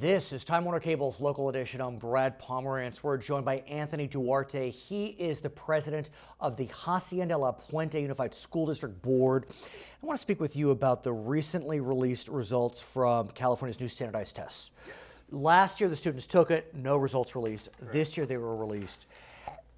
This is Time Warner Cable's local edition. I'm Brad Pomerance. We're joined by Anthony Duarte. He is the president of the Hacienda-La Puente Unified School District Board. I want to speak with you about the recently released results from California's new standardized tests. Last year, the students took it, no results released. Correct. This year, they were released,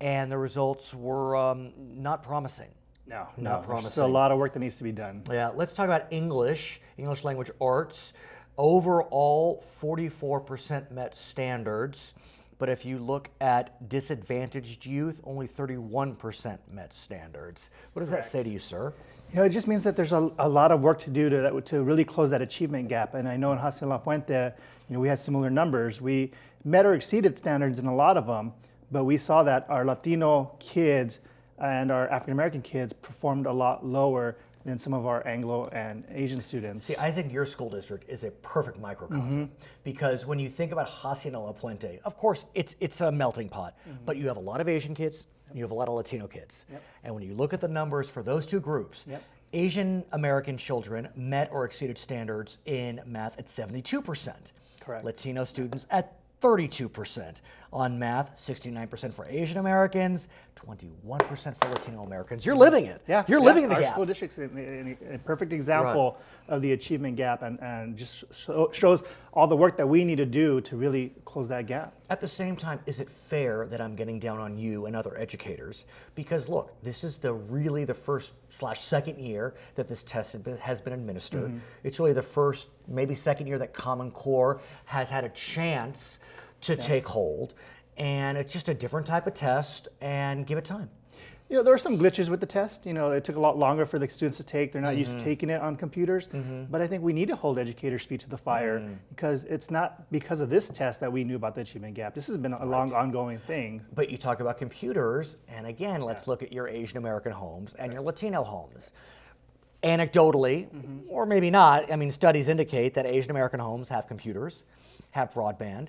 and the results were not promising. No, not promising. There's still a lot of work that needs to be done. Yeah, let's talk about English language arts. Overall, 44% met standards, but if you look at disadvantaged youth, only 31% met standards. What does that say to you, sir? You know, it just means that there's a lot of work to do to really close that achievement gap. And I know in Hacienda-La Puente, we had similar numbers. We met or exceeded standards in a lot of them, but we saw that our Latino kids and our African American kids performed a lot lower than some of our Anglo and Asian students. See, I think your school district is a perfect microcosm because when you think about Hacienda-La Puente, of course, it's a melting pot, but you have a lot of Asian kids and you have a lot of Latino kids. And when you look at the numbers for those two groups, Asian American children met or exceeded standards in math at 72%. Correct. Latino students at 32%. On math, 69% for Asian Americans, 21% for Latino Americans. You're living it. Yeah, You're living the our gap. Our school district's a perfect example of the achievement gap and just shows all the work that we need to do to really close that gap. At the same time, is it fair that I'm getting down on you and other educators? Because look, this is really the first/second year that this test has been administered. It's really the first, maybe second year that Common Core has had a chance to take hold, and it's just a different type of test, and give it time. There were some glitches with the test. It took a lot longer for the students to take. They're not used to taking it on computers. But I think we need to hold educators' feet to the fire because it's not because of this test that we knew about the achievement gap. This has been a long, ongoing thing. But you talk about computers, and again, let's look at your Asian American homes and your Latino homes. Anecdotally, or maybe not, studies indicate that Asian American homes have computers, have broadband.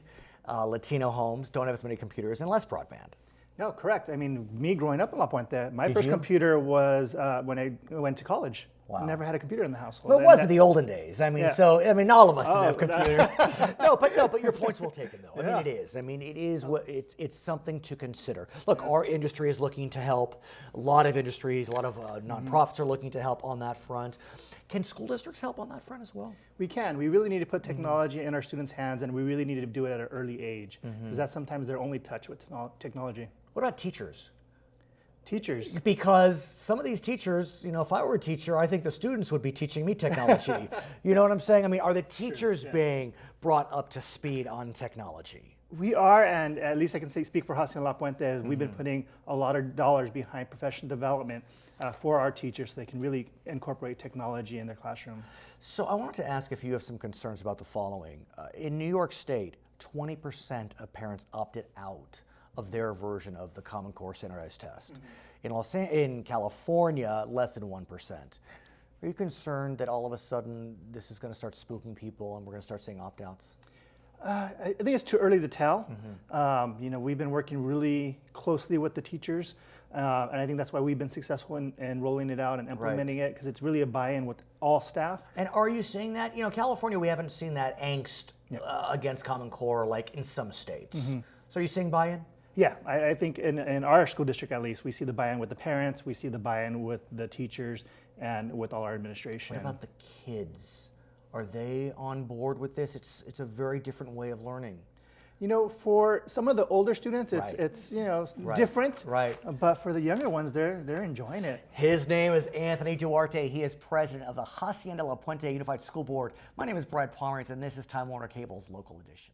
Latino homes don't have as many computers and less broadband. No, correct. Me growing up in La Puente, my first computer was when I went to college. Wow. I never had a computer in the household. Well, it was in the olden days. So all of us didn't have computers. But your point's well taken, though. It is. It's something to consider. Look, our industry is looking to help. A lot of industries, a lot of nonprofits are looking to help on that front. Can school districts help on that front as well? We can. We really need to put technology in our students' hands, and we really need to do it at an early age because that's sometimes their only touch with technology. What about teachers? Teachers. Because some of these teachers, if I were a teacher, I think the students would be teaching me technology. You know what I'm saying? Are the teachers being brought up to speed on technology? We are, and at least I can speak for Hacienda-La Puente. We've been putting a lot of dollars behind professional development for our teachers so they can really incorporate technology in their classroom. So I wanted to ask if you have some concerns about the following. In New York State, 20% of parents opted out of their version of the Common Core standardized test. In California, less than 1%. Are you concerned that all of a sudden this is going to start spooking people and we're going to start seeing opt-outs? I think it's too early to tell. We've been working really closely with the teachers, and I think that's why we've been successful in rolling it out and implementing it, because it's really a buy-in with all staff. And are you seeing that? California, we haven't seen that angst against Common Core like in some states. So are you seeing buy-in? Yeah, I think in our school district at least, we see the buy-in with the parents, we see the buy-in with the teachers, and with all our administration. What about the kids? Are they on board with this? It's a very different way of learning. For some of the older students, it's different. Right. But for the younger ones, they're enjoying it. His name is Anthony Duarte. He is president of the Hacienda-La Puente Unified School Board. My name is Brad Pomerance, and this is Time Warner Cable's local edition.